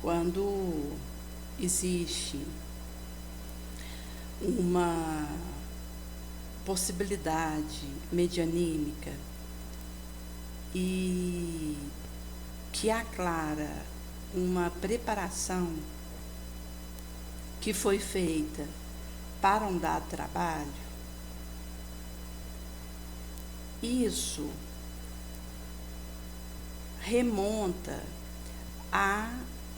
Quando existe uma possibilidade medianímica e que aclara uma preparação que foi feita para um dado trabalho, isso remonta a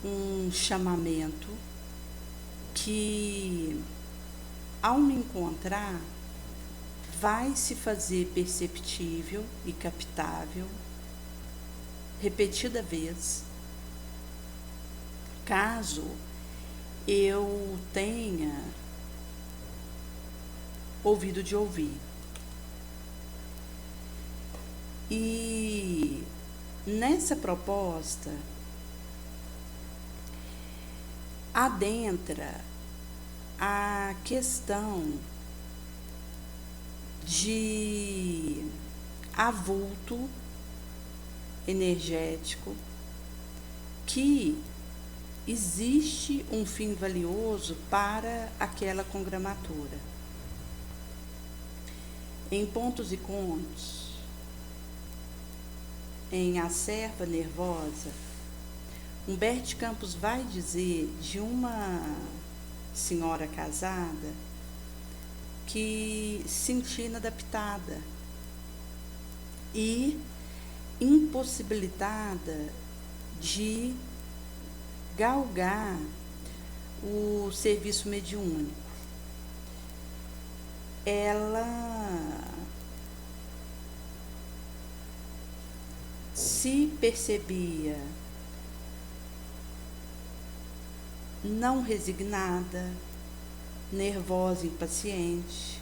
um chamamento que, ao me encontrar, vai se fazer perceptível e captável repetida vez, caso eu tenha ouvido de ouvir. E nessa proposta adentra a questão de avulto energético, que existe um fim valioso para aquela congramatura. Em Pontos e Contos, em A Serva Nervosa, Humberto Campos vai dizer de uma senhora casada que se sentia inadaptada e impossibilitada de galgar o serviço mediúnico. Ela se percebia não resignada, nervosa, impaciente,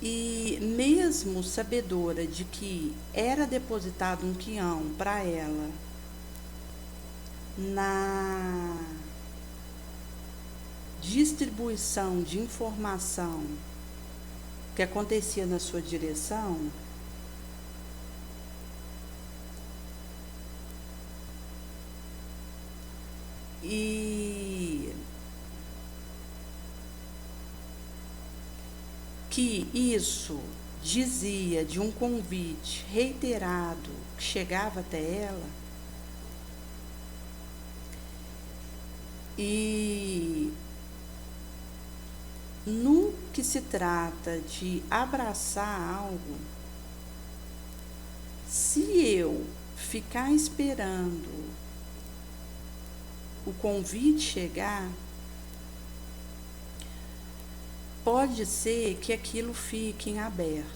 e mesmo sabedora de que era depositado um quião para ela na distribuição de informação que acontecia na sua direção, e que isso dizia de um convite reiterado que chegava até ela, e no que se trata de abraçar algo, se eu ficar esperando o convite chegar, pode ser que aquilo fique em aberto.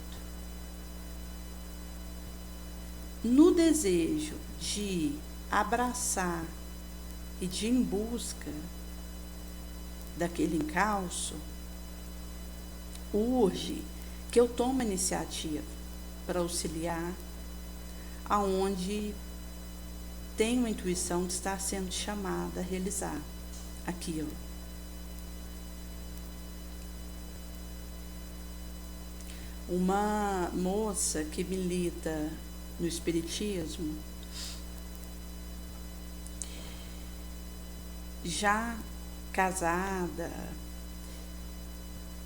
No desejo de abraçar e de ir em busca daquele encalço, urge que eu tome a iniciativa para auxiliar aonde tenho a intuição de estar sendo chamada a realizar aquilo. Uma moça que milita no espiritismo, já casada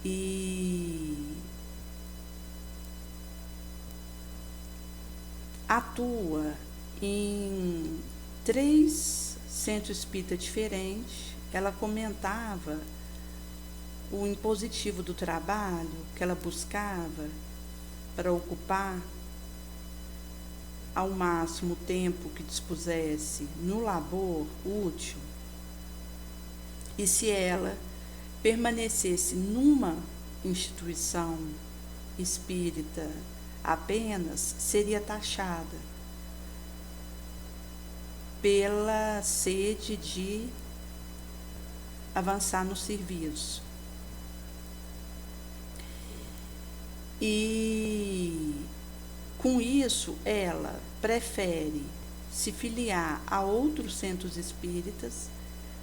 e atua em 3 centros espíritas diferentes, ela comentava o impositivo do trabalho que ela buscava para ocupar ao máximo o tempo que dispusesse no labor útil, e se ela permanecesse numa instituição espírita apenas, seria taxada pela sede de avançar no serviço. E com isso ela prefere se filiar a outros centros espíritas,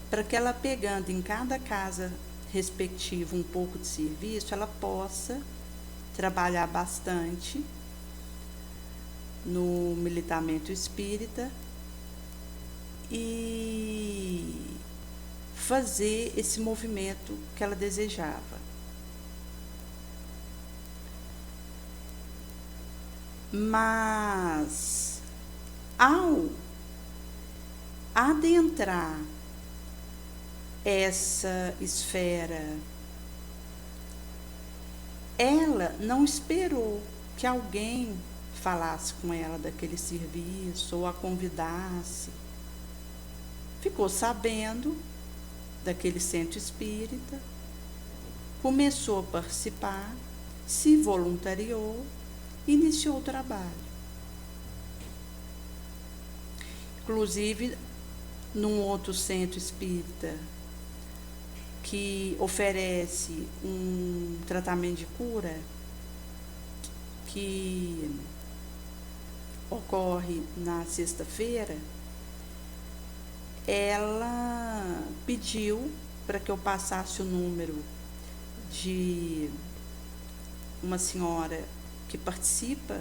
para que ela, pegando em cada casa respectiva um pouco de serviço, ela possa trabalhar bastante no militamento espírita e fazer esse movimento que ela desejava. Mas, ao adentrar essa esfera, ela não esperou que alguém falasse com ela daquele serviço ou a convidasse. Ficou sabendo daquele centro espírita, começou a participar, se voluntariou, iniciou o trabalho. Inclusive, num outro centro espírita que oferece um tratamento de cura que ocorre na sexta-feira, ela pediu para que eu passasse o número de uma senhora que participa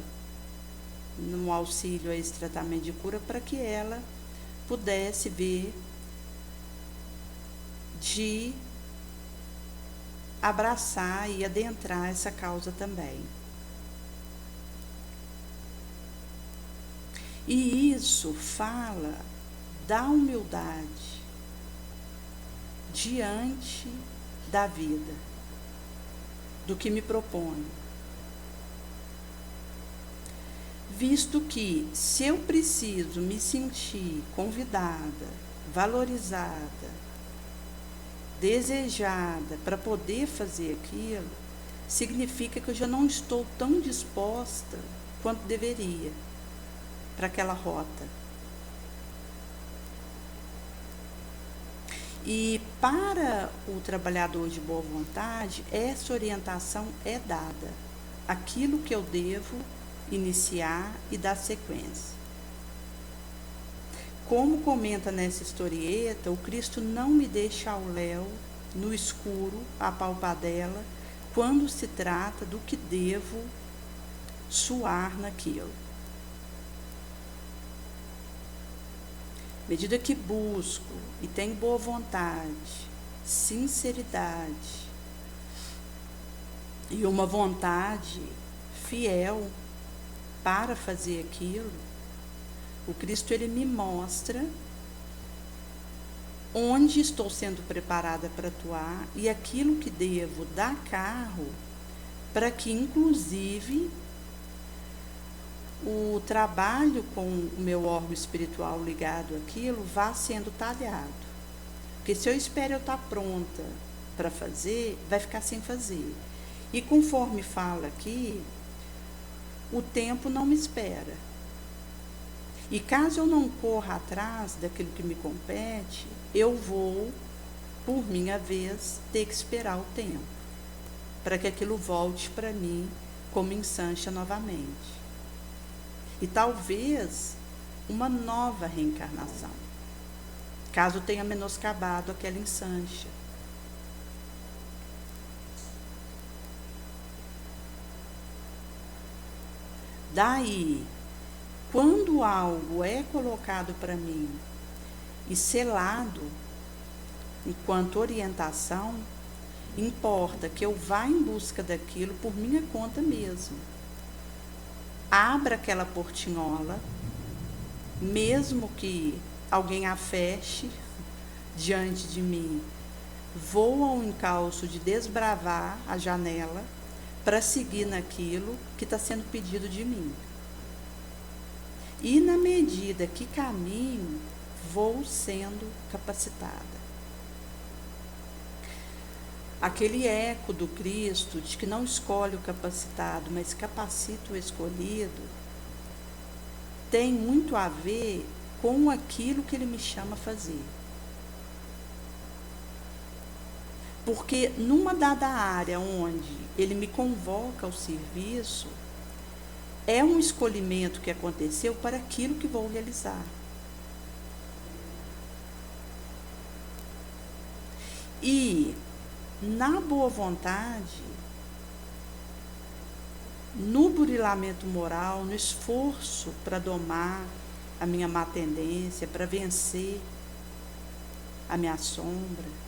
no auxílio a esse tratamento de cura, para que ela pudesse ver de abraçar e adentrar essa causa também. E isso fala da humildade diante da vida, do que me proponho. Visto que, se eu preciso me sentir convidada, valorizada, desejada para poder fazer aquilo, significa que eu já não estou tão disposta quanto deveria para aquela rota. E para o trabalhador de boa vontade, essa orientação é dada. Aquilo que eu devo iniciar e dar sequência. Como comenta nessa historieta, o Cristo não me deixa ao léu, no escuro, a palpadela, quando se trata do que devo suar naquilo. À medida que busco e tenho boa vontade, sinceridade e uma vontade fiel para fazer aquilo, o Cristo ele me mostra onde estou sendo preparada para atuar e aquilo que devo dar carro para que, inclusive, o trabalho com o meu órgão espiritual ligado àquilo vá sendo talhado. Porque se eu espero eu estar pronta para fazer, vai ficar sem fazer. E conforme fala aqui, o tempo não me espera. E caso eu não corra atrás daquilo que me compete, eu vou, por minha vez, ter que esperar o tempo, para que aquilo volte para mim como ensancha novamente. E talvez uma nova reencarnação, caso tenha menoscabado aquela ensancha. Daí, quando algo é colocado para mim e selado enquanto orientação, importa que eu vá em busca daquilo por minha conta mesmo. Abra aquela portinhola, mesmo que alguém a feche diante de mim, vou ao encalço de desbravar a janela para seguir naquilo que está sendo pedido de mim. E na medida que caminho, vou sendo capacitada. Aquele eco do Cristo de que não escolhe o capacitado, mas capacita o escolhido, tem muito a ver com aquilo que ele me chama a fazer. Porque numa dada área onde ele me convoca ao serviço, é um escolhimento que aconteceu para aquilo que vou realizar. E, na boa vontade, no burilamento moral, no esforço para domar a minha má tendência, para vencer a minha sombra,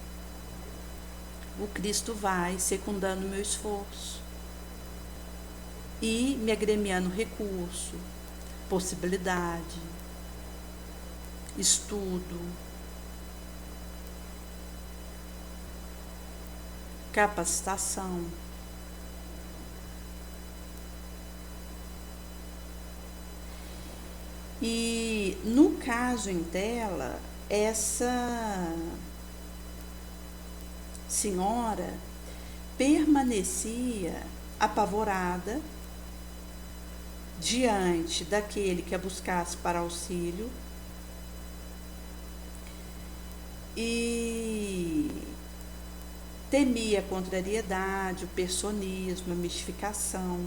o Cristo vai secundando o meu esforço e me agremiando recurso, possibilidade, estudo, capacitação. E no caso em tela, essa senhora permanecia apavorada diante daquele que a buscasse para auxílio e temia a contrariedade, o personismo, a mistificação.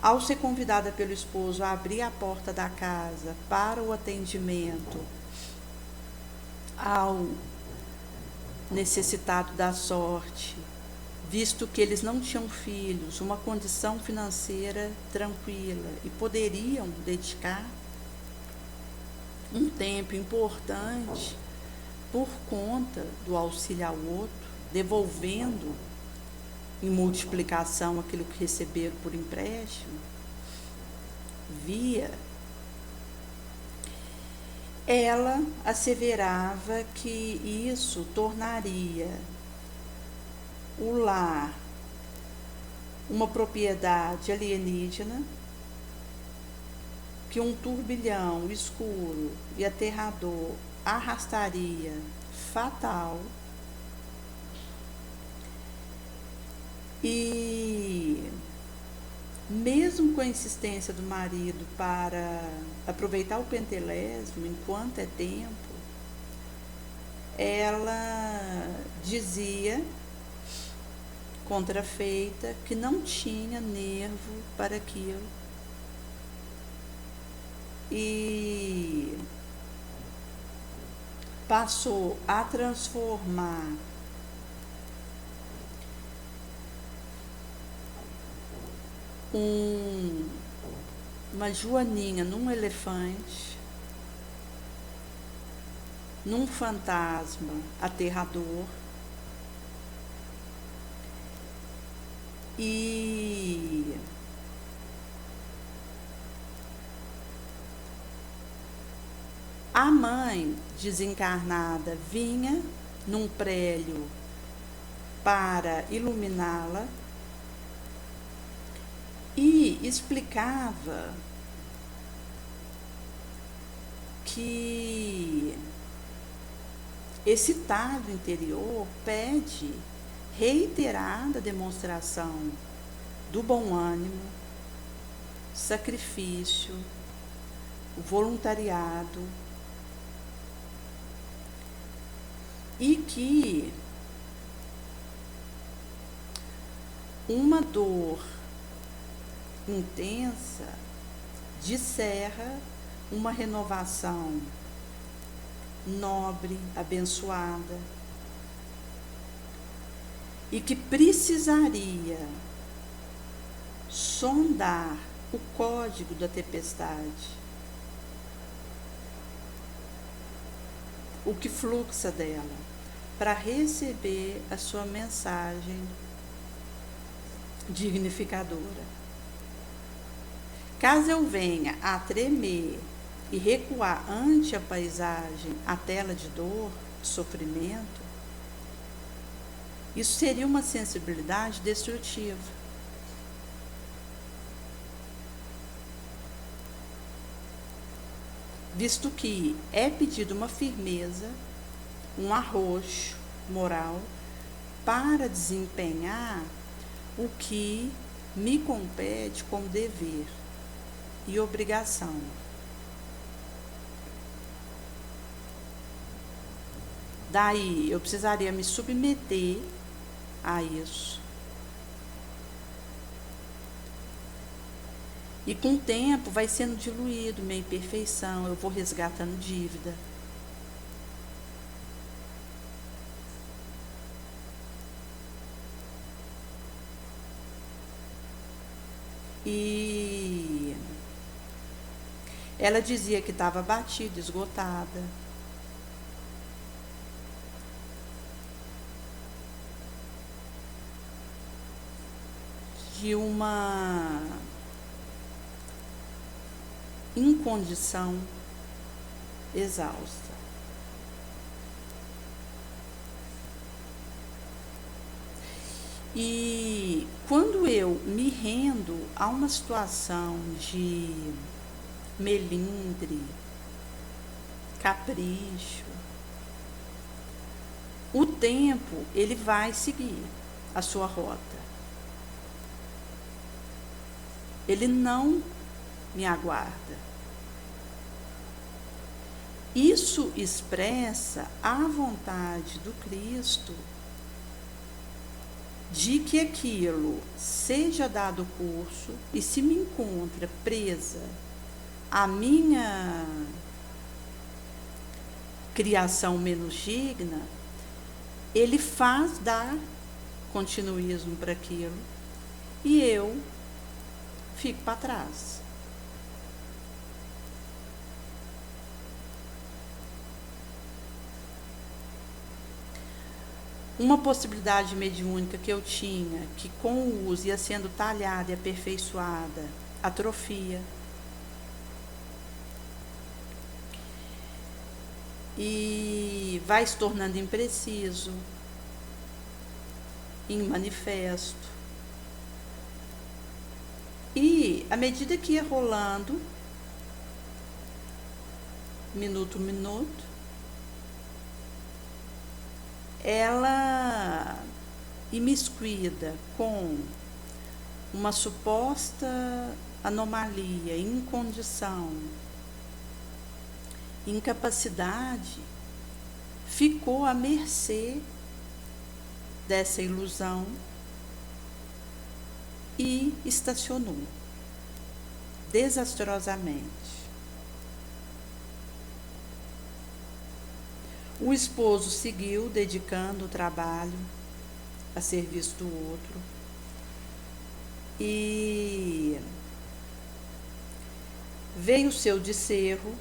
Ao ser convidada pelo esposo a abrir a porta da casa para o atendimento ao necessitado da sorte, visto que eles não tinham filhos, uma condição financeira tranquila e poderiam dedicar um tempo importante por conta do auxílio ao outro, devolvendo em multiplicação aquilo que receberam por empréstimo, ela asseverava que isso tornaria o lar uma propriedade alienígena, que um turbilhão escuro e aterrador arrastaria fatal, e mesmo com a insistência do marido para aproveitar o pentelésimo enquanto é tempo, ela dizia, contrafeita, que não tinha nervo para aquilo. E passou a transformar uma joaninha num elefante, num fantasma aterrador, e a mãe desencarnada vinha num prélio para iluminá-la e explicava que esse estado interior pede reiterada demonstração do bom ânimo, sacrifício, o voluntariado, e que uma dor intensa descerra uma renovação nobre, abençoada, e que precisaria sondar o código da tempestade, o que fluxa dela, para receber a sua mensagem dignificadora. Caso eu venha a tremer e recuar ante a paisagem, a tela de dor, sofrimento, isso seria uma sensibilidade destrutiva. Visto que é pedido uma firmeza, um arrojo moral para desempenhar o que me compete como dever e obrigação. Daí eu precisaria me submeter a isso. E com o tempo vai sendo diluído minha imperfeição, eu vou resgatando dívida. E ela dizia que estava abatida, esgotada. De uma incondição exausta. E quando eu me rendo a uma situação de melindre, capricho, o tempo ele vai seguir a sua rota. Ele não me aguarda. Isso expressa a vontade do Cristo de que aquilo seja dado curso, e se me encontra presa à minha criação menos digna, ele faz dar continuismo para aquilo e eu fico para trás. Uma possibilidade mediúnica que eu tinha, que com o uso ia sendo talhada e aperfeiçoada, atrofia. E vai se tornando impreciso, imanifesto. E à medida que ia rolando, minuto a minuto, ela imiscuída com uma suposta anomalia, incondição, incapacidade, ficou à mercê dessa ilusão e estacionou desastrosamente. O esposo seguiu dedicando o trabalho a serviço do outro e veio o seu descerro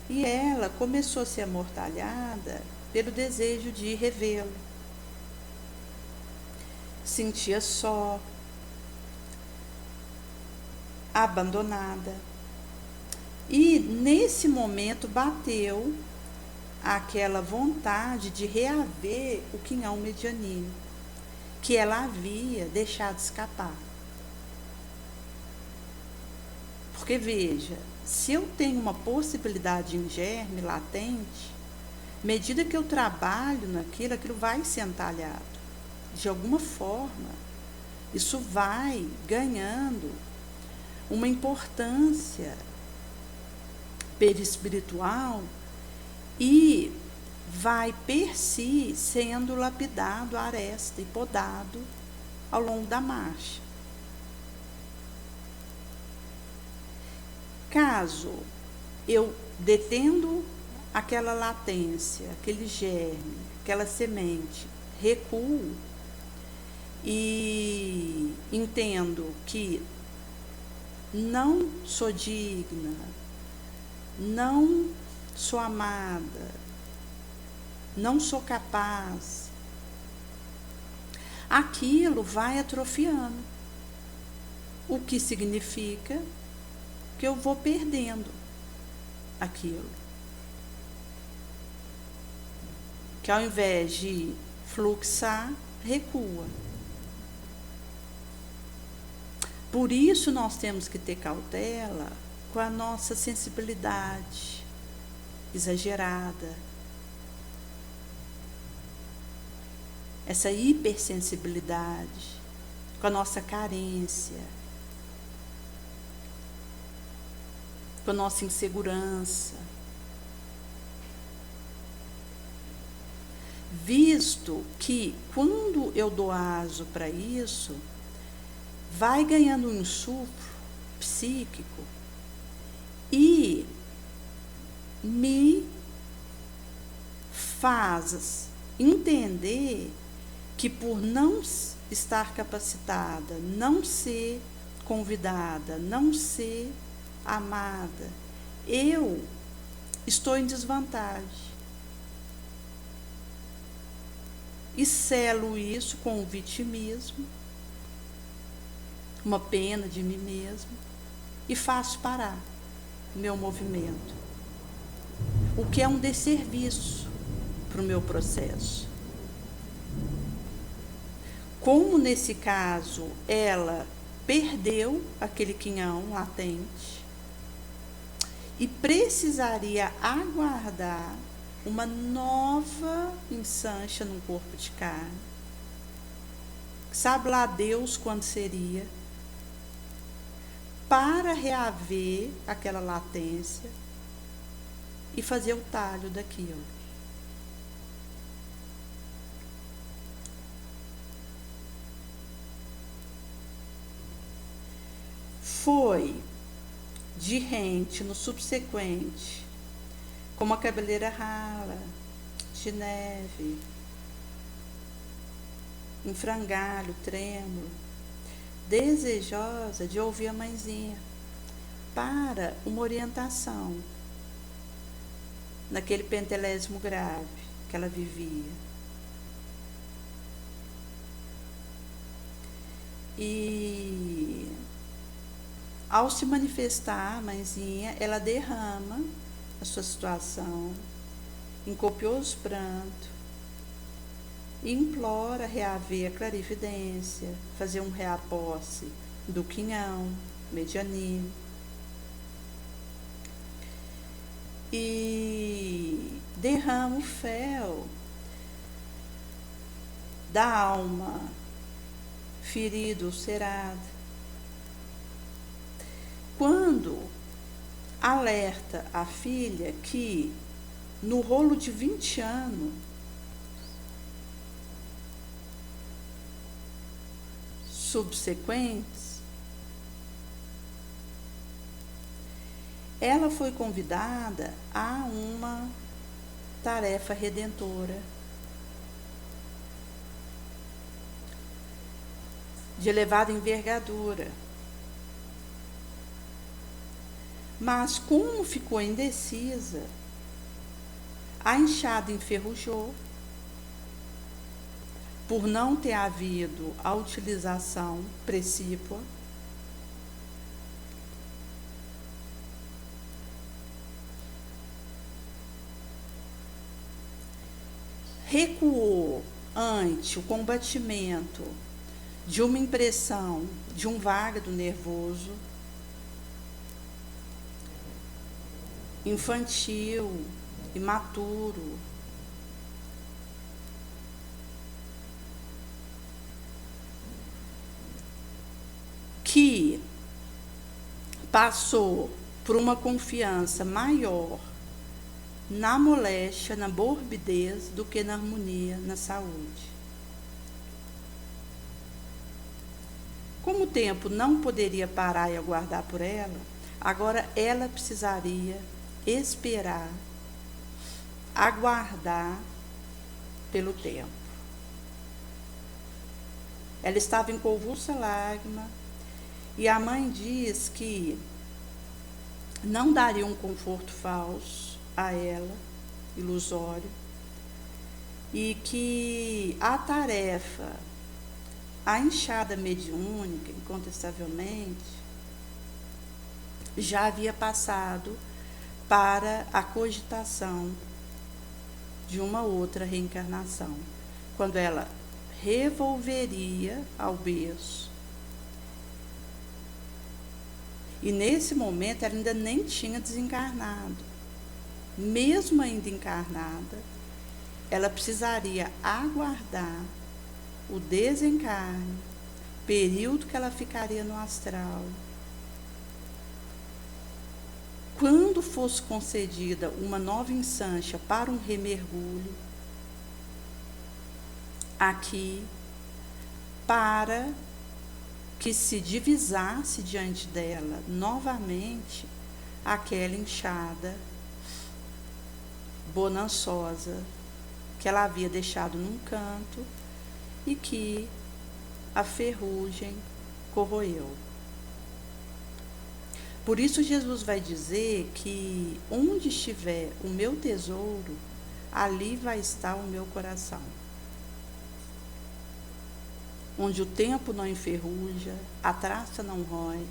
e ela começou a ser amortalhada pelo desejo de revê-lo. Sentia só, abandonada. E nesse momento bateu aquela vontade de reaver o quinhão medianino que ela havia deixado escapar. Porque veja, se eu tenho uma possibilidade em germe latente, à medida que eu trabalho naquilo, aquilo vai ser entalhado. De alguma forma, isso vai ganhando uma importância perispiritual e vai per si sendo lapidado, aresta e podado ao longo da marcha. Caso eu detendo aquela latência, aquele germe, aquela semente, recuo e entendo que não sou digna, não sou amada, não sou capaz, aquilo vai atrofiando, o que significa que eu vou perdendo aquilo. Que ao invés de fluxar, recua. Por isso nós temos que ter cautela com a nossa sensibilidade exagerada, essa hipersensibilidade, com a nossa carência, com a nossa insegurança. Visto que quando eu dou aso para isso, vai ganhando um insuflo psíquico e me faz entender que por não estar capacitada, não ser convidada, não ser amada, eu estou em desvantagem. E selo isso com o vitimismo, uma pena de mim mesmo, e faço parar meu movimento, o que é um desserviço para o meu processo. Como nesse caso ela perdeu aquele quinhão latente e precisaria aguardar uma nova ensancha no corpo de carne, sabe lá Deus quando seria, para reaver aquela latência e fazer o talho daquilo. Foi de rente no subsequente, como a cabeleira rala, de neve, em frangalho, trêmulo, desejosa de ouvir a mãezinha para uma orientação naquele pentelésimo grave que ela vivia. E ao se manifestar a mãezinha, ela derrama a sua situação em copioso pranto e implora reaver a clarividência, fazer um reaposse do quinhão medianino. E derrama o fel da alma ferida, ulcerada. Quando alerta a filha que no rolo de 20 anos subsequentes, ela foi convidada a uma tarefa redentora de elevada envergadura. Mas como ficou indecisa, a enxada enferrujou, por não ter havido a utilização precípua. Recuou ante o combatimento de uma impressão de um vágado nervoso, infantil, imaturo, que passou por uma confiança maior na moléstia, na morbidez, do que na harmonia, na saúde. Como o tempo não poderia parar e aguardar por ela, agora ela precisaria esperar, aguardar pelo tempo. Ela estava em convulsa lágrima e a mãe diz que não daria um conforto falso a ela, ilusório, e que a tarefa, a enxada mediúnica, incontestavelmente, já havia passado para a cogitação de uma outra reencarnação, quando ela revolveria ao berço. E nesse momento ela ainda nem tinha desencarnado. Mesmo ainda encarnada, ela precisaria aguardar o desencarne, período que ela ficaria no astral. Quando fosse concedida uma nova ensancha para um remergulho aqui, para que se divisasse diante dela novamente aquela enxada bonançosa que ela havia deixado num canto e que a ferrugem corroeu. Por isso Jesus vai dizer que onde estiver o meu tesouro, ali vai estar o meu coração. Onde o tempo não enferruja, a traça não rói.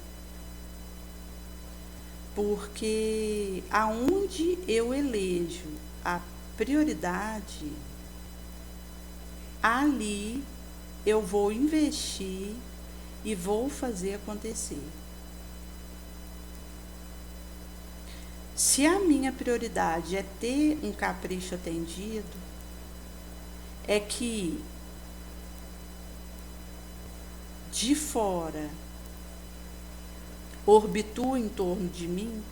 Porque aonde eu elejo a prioridade, ali eu vou investir e vou fazer acontecer. Se a minha prioridade é ter um capricho atendido, é que de fora orbitua em torno de mim,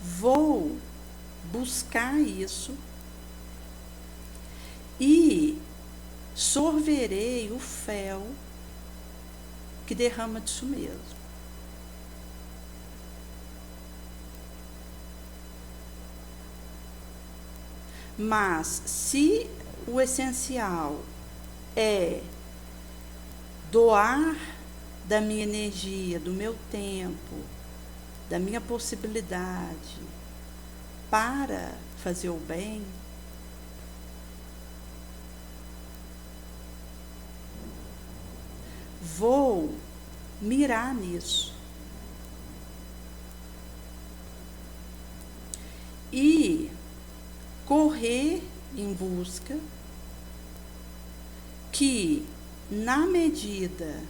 vou buscar isso e sorverei o fel que derrama disso mesmo. Mas se o essencial é doar da minha energia, do meu tempo, da minha possibilidade para fazer o bem, vou mirar nisso. E correr em busca que, na medida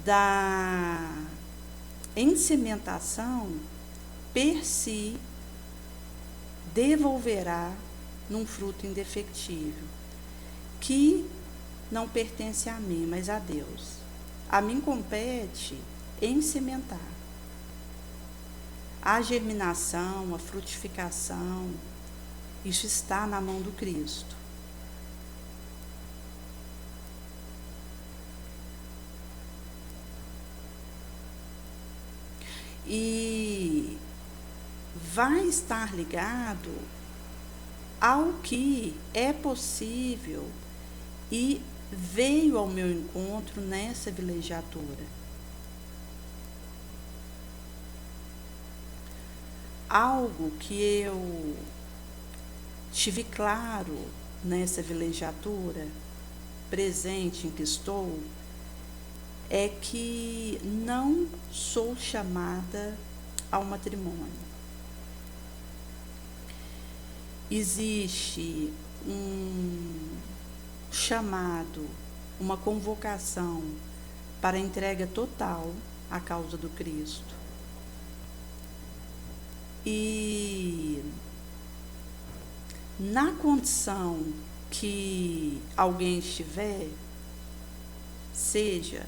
da ensementação, per si devolverá num fruto indefectível, que não pertence a mim, mas a Deus. A mim compete ensementar. A germinação, a frutificação, isso está na mão do Cristo. E vai estar ligado ao que é possível e veio ao meu encontro nessa vilegiatura. Algo que eu tive claro nessa vilegiatura, presente em que estou, é que não sou chamada ao matrimônio. Existe um chamado, uma convocação para entrega total à causa do Cristo. E na condição que alguém estiver, seja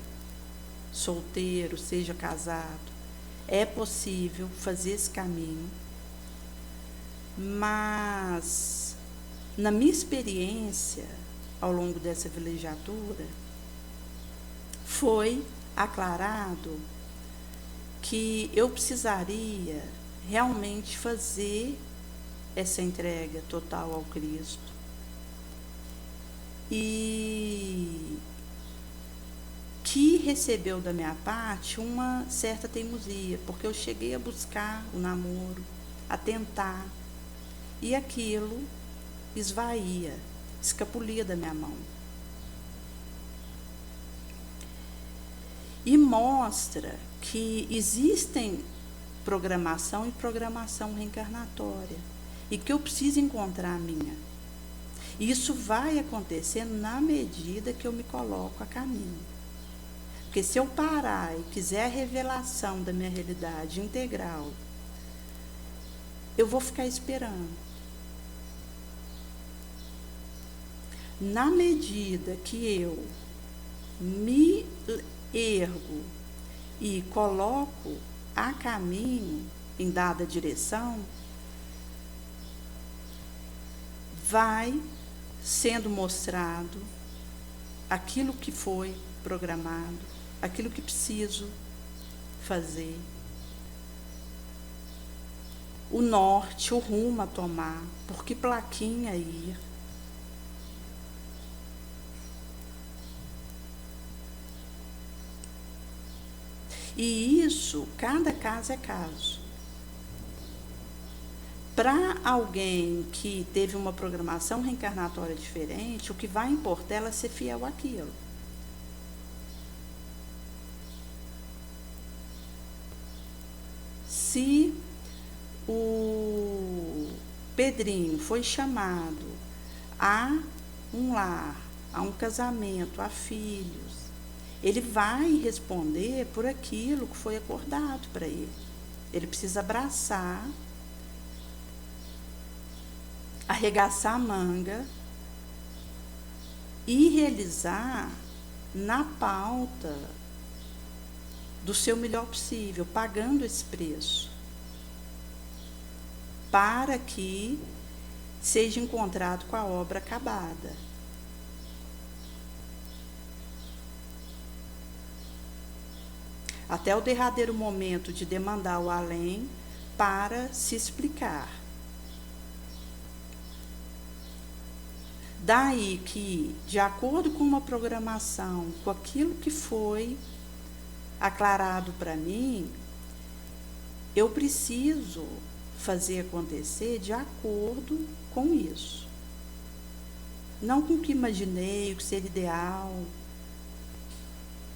solteiro, seja casado, é possível fazer esse caminho, mas na minha experiência ao longo dessa vilegiatura foi aclarado que eu precisaria realmente fazer essa entrega total ao Cristo e que recebeu da minha parte uma certa teimosia, porque eu cheguei a buscar o namoro, a tentar, e aquilo esvaía, escapulia da minha mão. E mostra que existem programação e programação reencarnatória, e que eu preciso encontrar a minha. E isso vai acontecendo na medida que eu me coloco a caminho. Porque se eu parar e quiser a revelação da minha realidade integral, eu vou ficar esperando. Na medida que eu me ergo e coloco a caminho em dada direção, vai sendo mostrado aquilo que foi programado, aquilo que preciso fazer, o norte, o rumo a tomar, por que plaquinha ir. E isso, cada caso é caso. Para alguém que teve uma programação reencarnatória diferente, o que vai importar é ela ser fiel àquilo. Se o Pedrinho foi chamado a um lar, a um casamento, a filhos, ele vai responder por aquilo que foi acordado para ele. Ele precisa abraçar, arregaçar a manga e realizar na pauta do seu melhor possível, pagando esse preço, para que seja encontrado com a obra acabada. Até o derradeiro momento de demandar o além para se explicar. Daí que, de acordo com uma programação, com aquilo que foi aclarado para mim, eu preciso fazer acontecer de acordo com isso. Não com o que imaginei, o que seria ideal,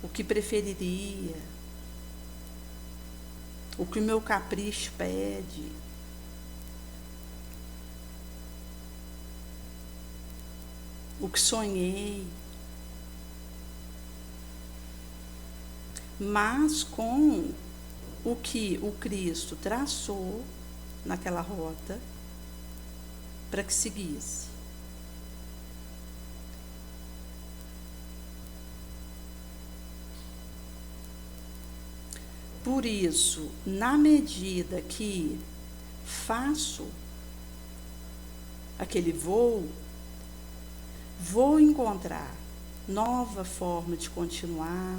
o que preferiria, o que o meu capricho pede. O que sonhei. Mas com o que o Cristo traçou naquela rota para que seguisse. Por isso, na medida que faço aquele voo, vou encontrar nova forma de continuar,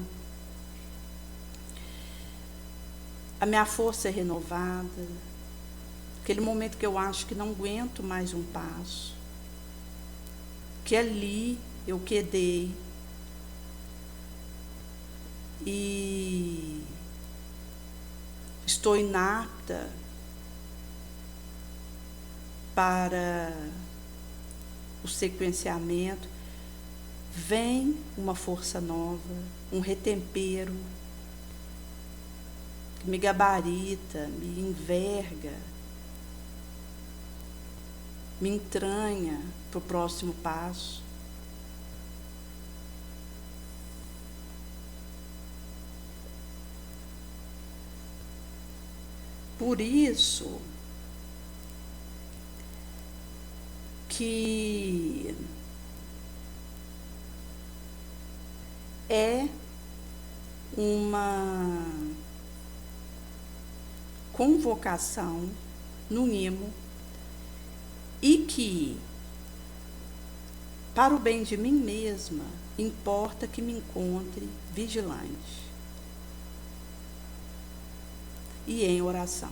a minha força é renovada, aquele momento que eu acho que não aguento mais um passo, que ali eu quedei e estou inapta para o sequenciamento, vem uma força nova, um retempero que me gabarita, me enverga, me entranha para o próximo passo. Por isso que é uma convocação no imo e que, para o bem de mim mesma, importa que me encontre vigilante e em oração.